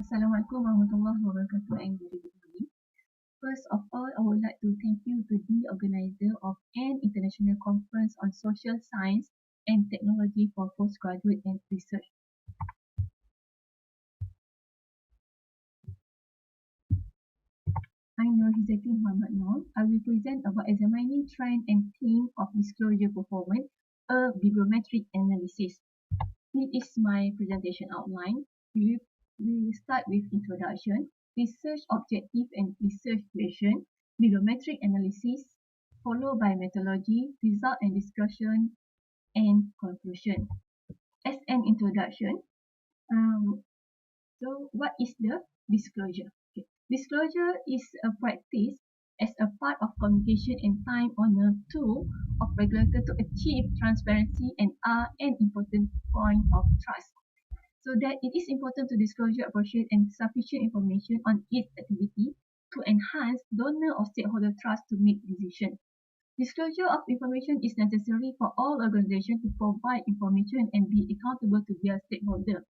Assalamualaikum warahmatullahi wabarakatuh and very good morning. First of all, I would like to thank you to the organizer of an international conference on social science and technology for postgraduate and research. I'm Hizetie Mohamed. I will present about examining trend and theme of disclosure performance, a bibliometric analysis. This is my presentation outline. We will start with introduction, research objective and research question, bibliometric analysis, followed by methodology, result and discussion, and conclusion. As an introduction, so what is the disclosure? Okay. Disclosure is a practice as a part of communication in time on a tool of regulator to achieve transparency and are an important point of trust. So that it is important to disclosure appropriate and sufficient information on its activity to enhance donor or stakeholder trust to make decisions. Disclosure of information is necessary for all organizations to provide information and be accountable to their stakeholder,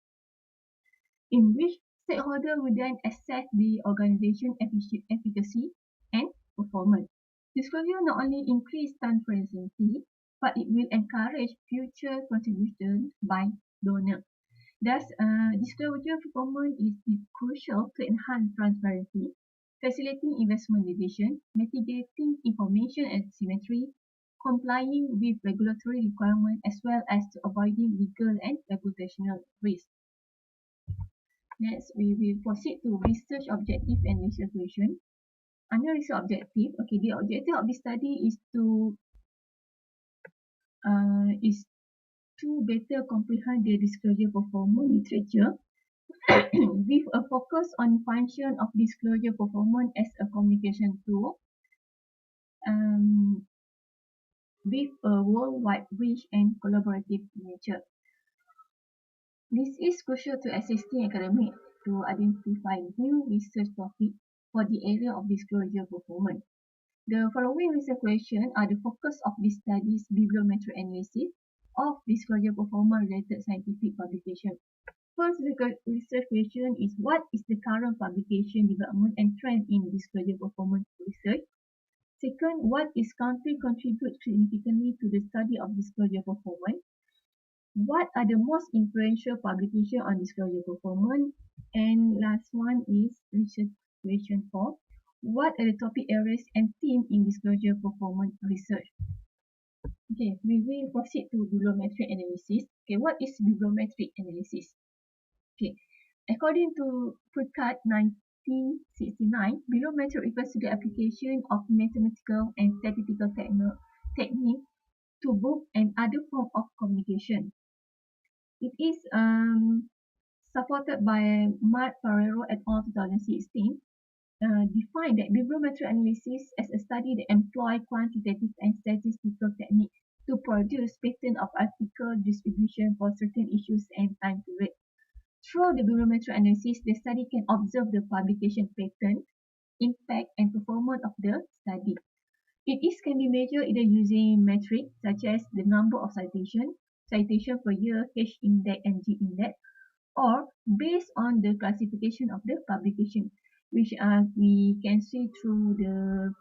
in which stakeholder will then assess the organization efficacy and performance. Disclosure not only increase transparency, but it will encourage future contributions by donor. Thus, disclosure performance is crucial to enhance transparency, facilitating investment decision, mitigating information asymmetry, complying with regulatory requirements, as well as to avoiding legal and reputational risks. Next, we will proceed to research objective and research question. Under research objective, okay, the objective of this study is to better comprehend the disclosure performance literature with a focus on function of disclosure performance as a communication tool with a worldwide reach and collaborative nature. This is crucial to assisting academic to identify new research topics for the area of disclosure performance. The following research questions are the focus of this study's bibliometric analysis of disclosure performance related scientific publication. First research question is, what is the current publication development and trend in disclosure performance research? Second, what is country contribute significantly to the study of disclosure performance? What are the most influential publications on disclosure performance? And last one is research question 4. What are the topic areas and themes in disclosure performance research? Okay, we will proceed to bibliometric analysis. Okay, what is bibliometric analysis? Okay, according to Purkat 1969, bibliometric refers to the application of mathematical and statistical technique to book and other form of communication. It is supported by Mark Ferrero et al. 2016. Define that bibliometric analysis as a study that employs quantitative and statistical techniques to produce pattern of article distribution for certain issues and time period. Through the bibliometric analysis, the study can observe the publication pattern, impact, and performance of the study. It can be measured either using metrics such as the number of citation per year, H index and G index, or based on the classification of the publication, which we can see through the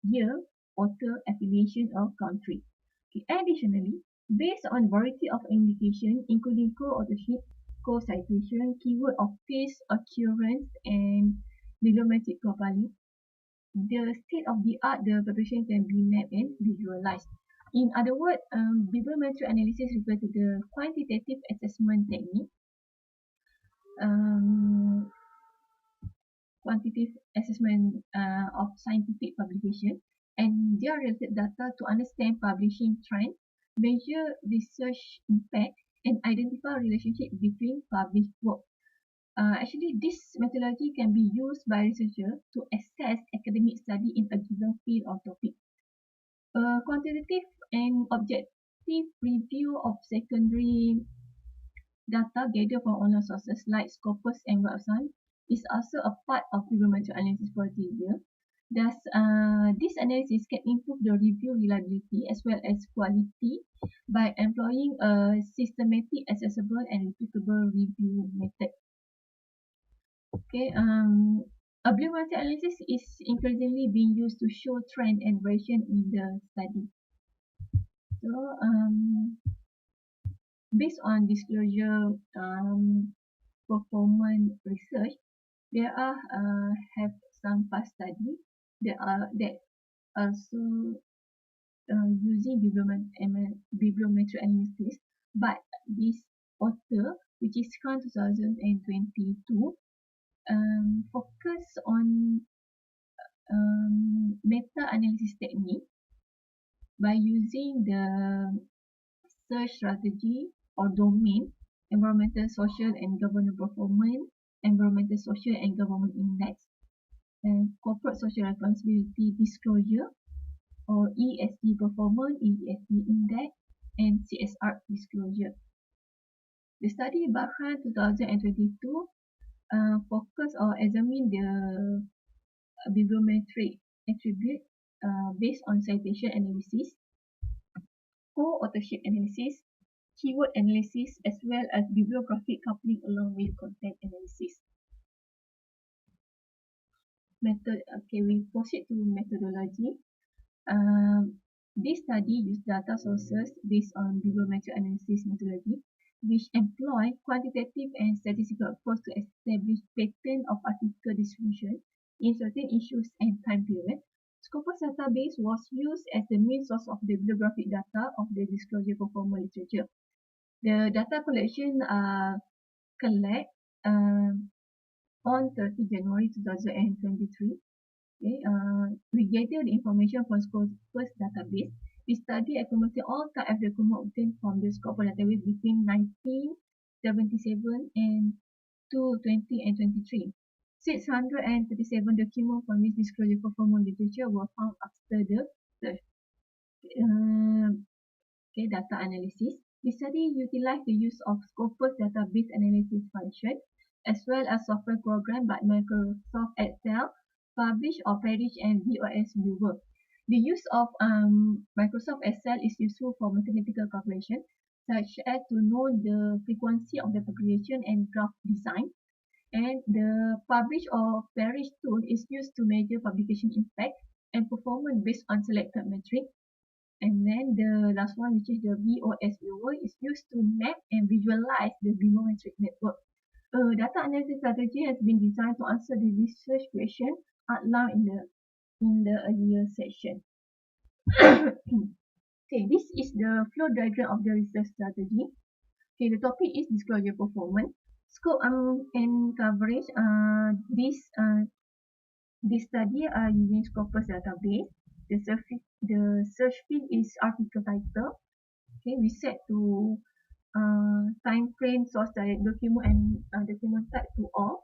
year, author, affiliation, or country. Okay. Additionally, based on variety of indication, including co-authorship, co-citation, keyword of phase occurrence, and bibliometric profiling, the state-of-the-art the preparation can be mapped and visualized. In other words, bibliometric analysis refers to the quantitative assessment technique, of scientific publication and their related data to understand publishing trend, measure research impact, and identify relationship between published work. Actually, this methodology can be used by researchers to assess academic study in a given field or topic. Quantitative and objective review of secondary data gathered from online sources like Scopus and Web of Science is also a part of bibliometric analysis procedure. Thus, this analysis can improve the review reliability as well as quality by employing a systematic, accessible, and replicable review method. Okay, a bibliometric analysis is increasingly being used to show trend and variation in the study. So, based on disclosure performance research, there are have some past study that also using bibliometric analysis, but this author, which is Khan 2022, focus on meta-analysis technique by using the search strategy or domain, environmental, social, and governance performance, environmental, social, and government index, and corporate social responsibility disclosure, or ESG performance, ESG index, and CSR disclosure. The study Bahrain 2022 focus or examine the bibliometric attribute based on citation analysis, co-authorship analysis, keyword analysis, as well as bibliographic coupling along with content analysis. Okay, we proceed to methodology. This study used data sources based on bibliometric analysis methodology, which employ quantitative and statistical approach to establish pattern of article distribution in certain issues and time period. Scopus database was used as the main source of the bibliographic data of the disclosure performance literature. The data collection collect on 30 January 2023. Okay, we gather the information from Scopus database. We study accumulated all type of documents obtained from the Scopus database between 1977 and 2020 and 23. 637 documents from this disclosure performance literature were found after the search. Okay, data analysis. The study utilized the use of Scopus database analysis function as well as software program by Microsoft Excel, Publish or Perish and VOS Viewer. The use of Microsoft Excel is useful for mathematical calculation, such as to know the frequency of the publication and graph design. And the Publish or Perish tool is used to measure publication impact and performance based on selected metrics. And then the last one, which is the VOS viewer, is used to map and visualize the bibliometric network. A data analysis strategy has been designed to answer the research question outlined in the earlier section. Okay, this is the flow diagram of the research strategy. Okay, the topic is disclosure performance. Scope and coverage. This study are using Scopus database. The search field is article title. Okay, we set to time frame, source direct document, and document type to all.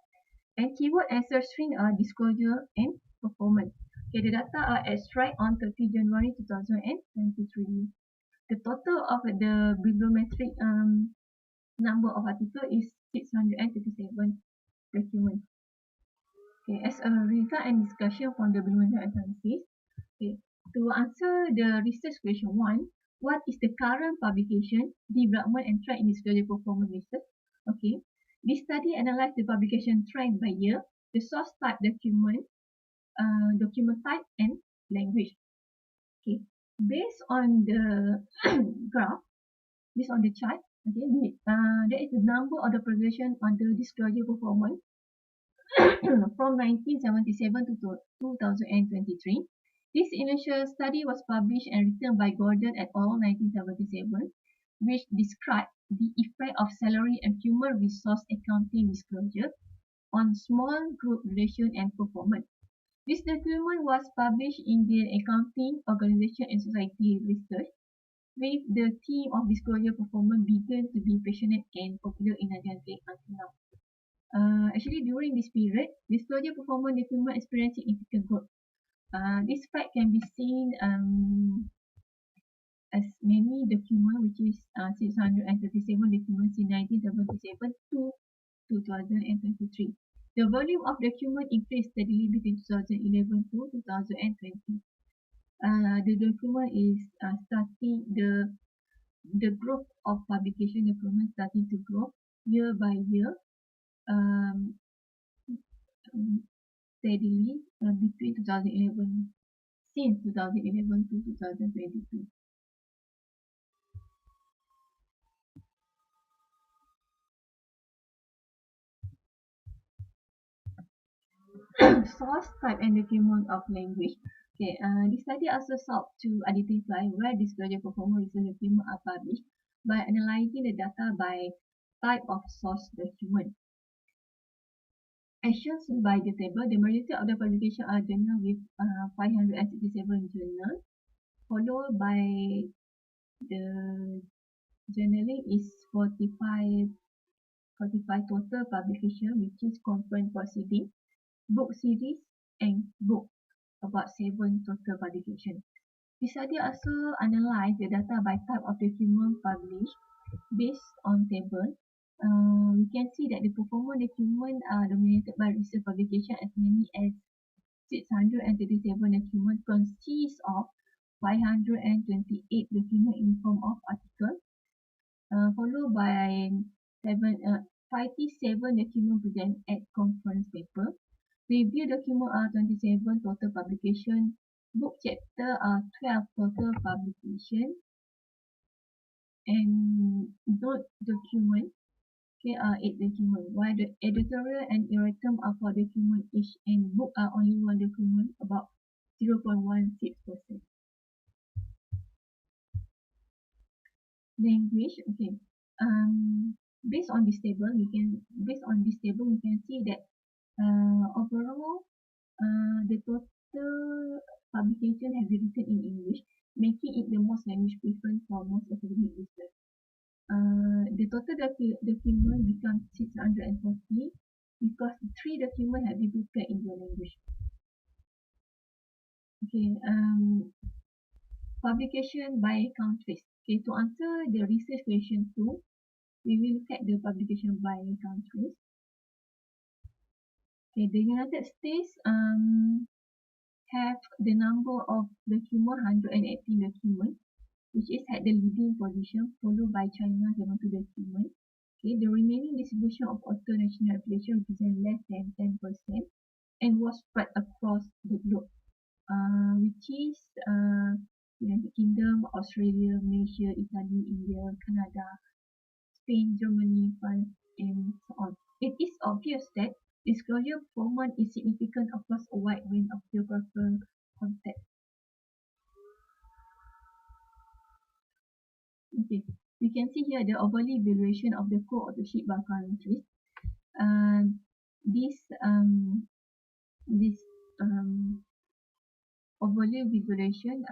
And keyword and search string are disclosure and performance. Okay, the data are extract on 30 January 2023. The total of the bibliometric number of article is 637 documents. Okay, as a result and discussion from the bibliometric analysis, okay, to answer the research question 1, what is the current publication, development and trend in disclosure performance research? Okay, this study analyzed the publication trend by year, the source type document, document type and language. Okay, based on the graph, based on the chart, okay, there is the number of the publication under disclosure performance from 1977 to 2023. This initial study was published and written by Gordon et al. 1977, which described the effect of salary and human resource accounting disclosure on small group relation and performance. This document was published in the Accounting, Organization and Society Research, with the theme of disclosure performance began to be passionate and popular in Nigeria until now. Actually, during this period, disclosure performance document experienced significant growth. This fact can be seen as many documents, which is 637 documents in 1977 to 2023. The volume of document increased steadily between 2011 to 2020. The document is starting the growth of publication document starting to grow year by year. steadily between 2011, since 2011 to 2022. Source type and document of language. Okay, this study also sought to identify where disclosure performance research documents are published by analyzing the data by type of source document. As shown by the table, the majority of the publications are journal with 567 journals, followed by the journaling is 45 total publication, which is conference proceeding, book series, and book about 7 total publication. The study also analysed the data by type of document published based on table. We can see that the performance document are dominated by research publication as many as 637 documents consist of 528 documents in form of article, followed by 57 documents present at conference paper. Review document are 27 total publication. Book chapter are 12 total publication. And note document are 8 document. While the editorial and erratum are 4 document each, and book are only 1 document, about 0.16%. Language, okay. Based on this table, we can see that overall, the total publication have been written in English, making it the most language preferred for most academic research. The total document becomes 640 because 3 documents have been prepared in your language. Okay, publication by countries. Okay, to answer the research question 2, we will look at the publication by countries. Okay, the United States have the number of document 118 documents, which is at the leading position, followed by China 72 documents. Okay, the remaining distribution of author national affiliation represent less than 10% and was spread across the globe, which is United Kingdom, Australia, Malaysia, Italy, India, Canada, Spain, Germany, France, and so on. It is obvious that disclosure performance is significant across a wide range of geographical contexts. Okay, we can see here the overall evaluation of the co-authorship by countries. This overlay visualization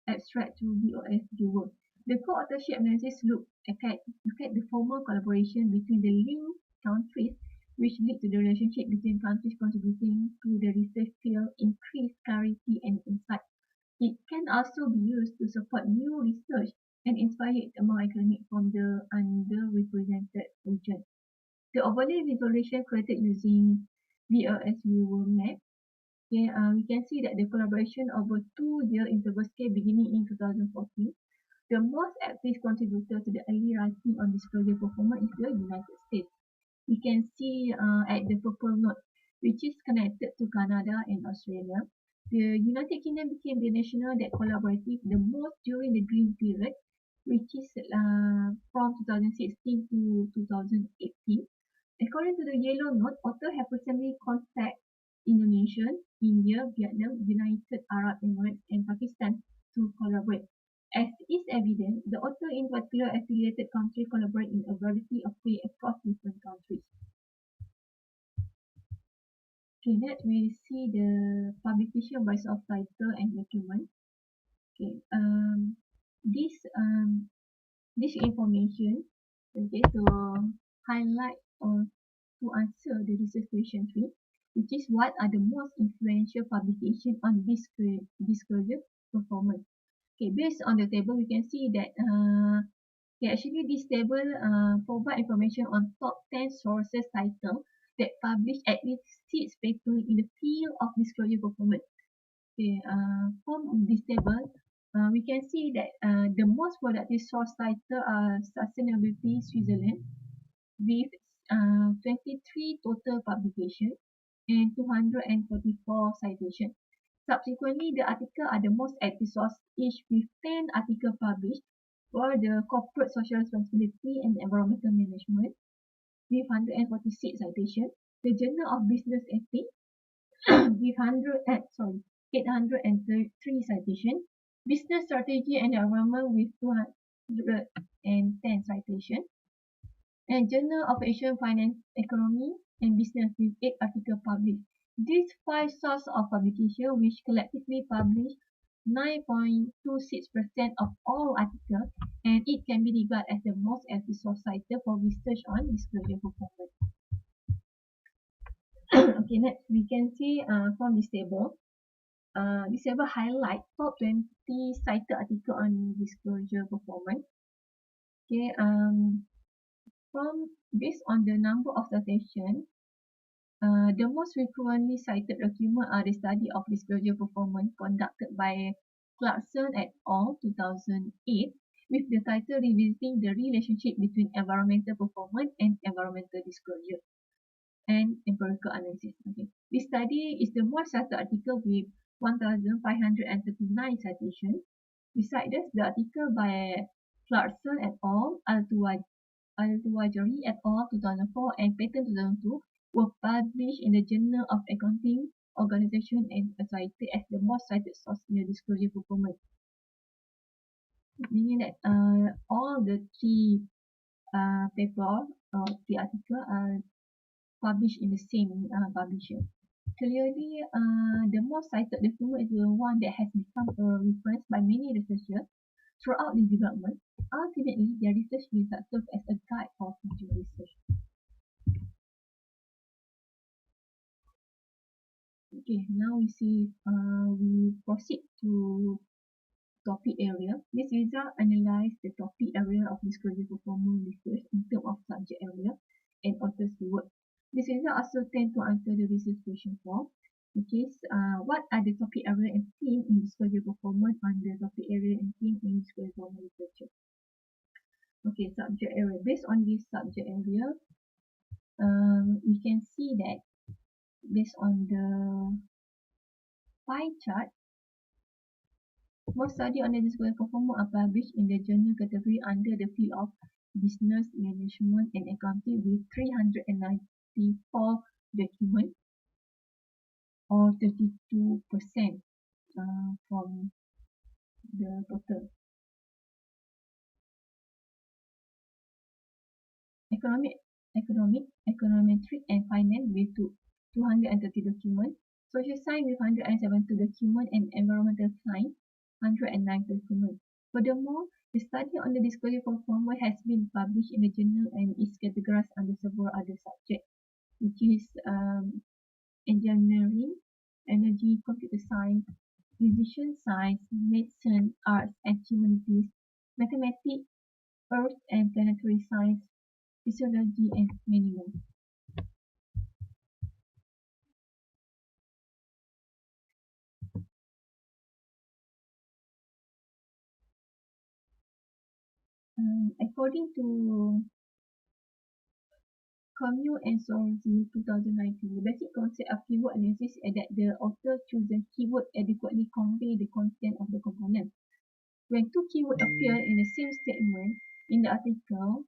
abstract to BOS viewer. The co-authorship analysis look at the formal collaboration between the linked countries, which lead to the relationship between countries contributing to the research field, increase clarity and insight. It can also be used to support new research and inspire it among academics from the underrepresented region. The overlay visualization created using BLS viewer map. Okay, we can see that the collaboration over 2-year interval scale beginning in 2014. The most active contributor to the early writing on disclosure performance is the United States. We can see at the purple note, which is connected to Canada and Australia. The United Kingdom became the national that collaborated the most during the green period, which is from 2016 to 2018. According to the yellow note, authors have recently contacted Indonesia, India, Vietnam, United Arab Emirates, and Pakistan to collaborate. As is evident, the author in particular affiliated countries collaborate in a variety of ways across different countries. Okay, next we see the publication by source title and document. Okay, this information, okay, to highlight or to answer the research question 3, which is what are the most influential publications on disclosure performance. Okay, based on the table, we can see that actually this table provide information on top 10 sources title that publish at least 6 papers in the field of disclosure performance. Okay, from this table, we can see that the most productive source title are Sustainability Switzerland with 23 total publications. and 244 citations. Subsequently, the articles are the most active source, each with 10 articles published for the corporate social responsibility and environmental management with 146 citations. The Journal of Business Ethics with 803 citations. Business Strategy and Environment with 210 citations. And Journal of Asian Finance, Economy and Business with 8 articles published. These 5 sources of publication, which collectively publish 9.26% of all articles, and it can be regarded as the most active source cited for research on disclosure performance. Okay, next we can see from this table. This table highlight top 20 cited article on disclosure performance. Okay, based on the number of citation, the most frequently cited document are the study of disclosure performance conducted by Clarkson et al. 2008 with the title Revisiting the Relationship Between Environmental Performance and Environmental Disclosure and Empirical Analysis. Okay. This study is the most cited article with 1,539 citations. Besides this, the article by Clarkson et al., Al-Tuwajiri et al. 2004 and Patton 2002 were published in the Journal of Accounting Organization and cited as the most cited source in the disclosure performance. Meaning that all the three paper or the article are published in the same publisher. Clearly, the most cited document is the one that has become a reference by many researchers throughout the development. Ultimately, their research results serve as a guide for future research. Okay, now we proceed to topic area. This result analyze the topic area of disclosure performance research in terms of subject area and author's keyword. This result also tend to answer the research question form, which is what are the topic area and theme in disclosure performance under topic area and theme in disclosure performance research. Okay, subject area. Based on this subject area, we can see that based on the pie chart, most studies on the disclosure performance are published in the journal category under the field of business management and accounting with 394 documents or 32% from the total. Econometric and finance with 230 documents, social science with 172 documents, and environmental science 109 documents. Furthermore, the study on the disclosure performance has been published in the journal and is categorized under several other subjects, which is engineering, energy, computer science, musician science, medicine, arts and humanities, mathematics, earth and planetary science, physiology, and many more. According to Commune and Sorzi 2019, the basic concept of keyword analysis is that the author chooses keyword adequately convey the content of the component. When two keywords appear in the same statement in the article,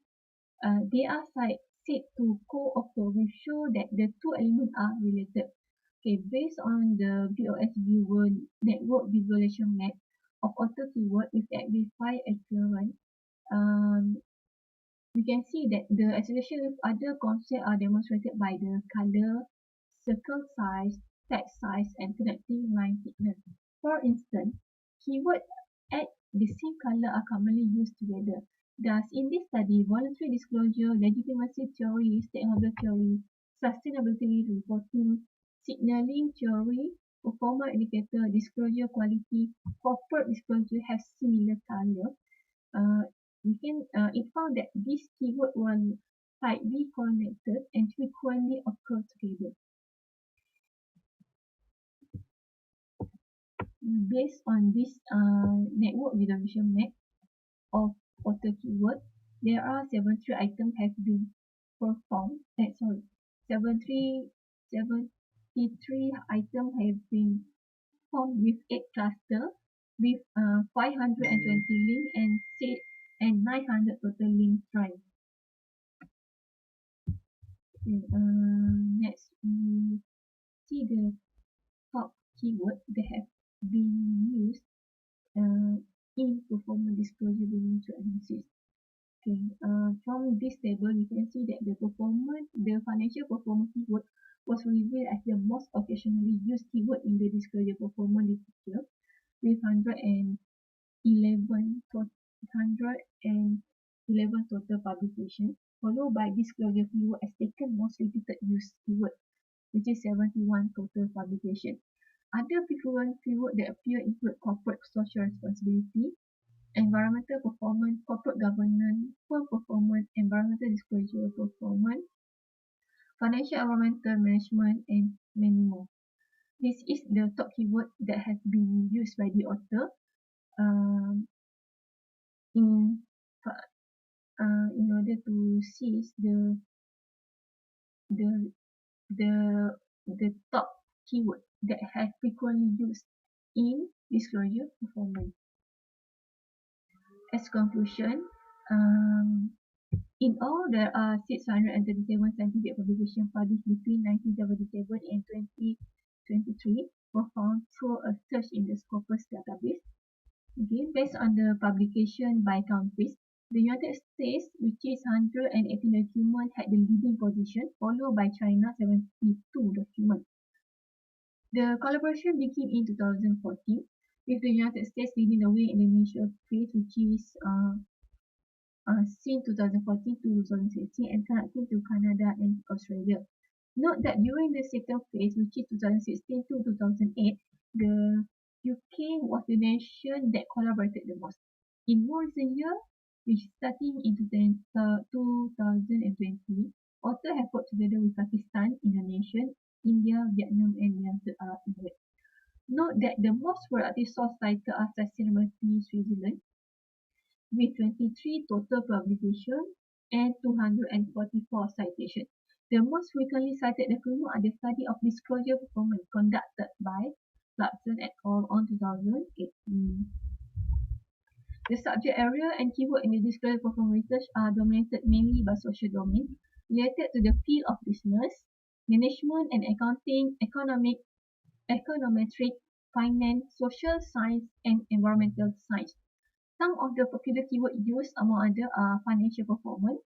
they are said to co-occur, which show that the two elements are related. Okay, based on the VOS viewer network visualization map of author keyword with amplified occurrence, we can see that the association with other concepts are demonstrated by the color, circle size, text size, and connecting line thickness. For instance, keywords at the same color are commonly used together. Thus, in this study, voluntary disclosure, legitimacy theory, stakeholder theory, sustainability reporting, signaling theory, performance indicator, disclosure quality, corporate disclosure have similar color. It found that these keywords were tightly connected and frequently occur together. Based on this network visualization map of author keyword, there are 73 items have been performed. 73 ICSSTPR2023 items have been formed with 8 clusters with 520 links and 900 total link drive. Okay, next we see the top keywords that have been used in performance disclosure during analysis. Okay, from this table, we can see that the financial performance keyword was revealed as the most occasionally used keyword in the disclosure performance literature, with 111 total publications, followed by disclosure keyword as second most repeated used keyword, which is 71 total publications. Other frequent keywords that appear include corporate social responsibility, environmental performance, corporate governance, firm performance, environmental disclosure performance, financial environmental management, and many more. This is the top keyword that has been used by the author in order to seize the the top keyword that have frequently used in disclosure performance. As conclusion, in all, there are 637 scientific publications published between 1977 and 2023 were found through a search in the Scopus database. Again, based on the publication by countries, the United States, which is 118 documents, had the leading position, followed by China, 72 documents. The collaboration began in 2014, with the United States leading the way in the initial phase, which is since 2014 to 2016 and connecting to Canada and Australia. Note that during the second phase, which is 2016 to 2008, the UK was the nation that collaborated the most. In more recent years, which starting in 2020, authors have worked together with Pakistan, Indonesia, India, Vietnam, and United Arab Emirates. Note that the most productive source cited are Sustainability Switzerland, with 23 total publications and 244 citations. The most frequently cited documents are the study of disclosure performance conducted by Clarkson et al. On 2018. The subject area and keyword in the disclosure performance research are dominated mainly by social domain related to the field of business, management and accounting, econometric, finance, social science, and environmental science. Some of the popular keywords used among others are financial performance,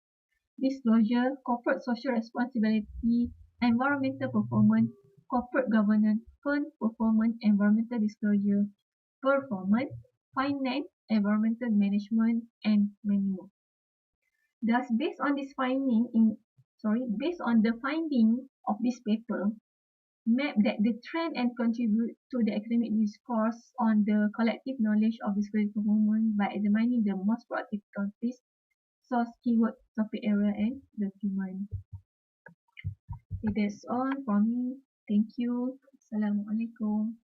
disclosure, corporate social responsibility, environmental performance, corporate governance, firm performance, environmental disclosure, performance, finance, environmental management, and many more. Thus, based on the finding of this paper, map that the trend and contribute to the academic discourse on the collective knowledge of disclosure performance by examining the most productive countries, source, keyword, topic area, and document. Okay, that's all from me. Thank you. Assalamualaikum.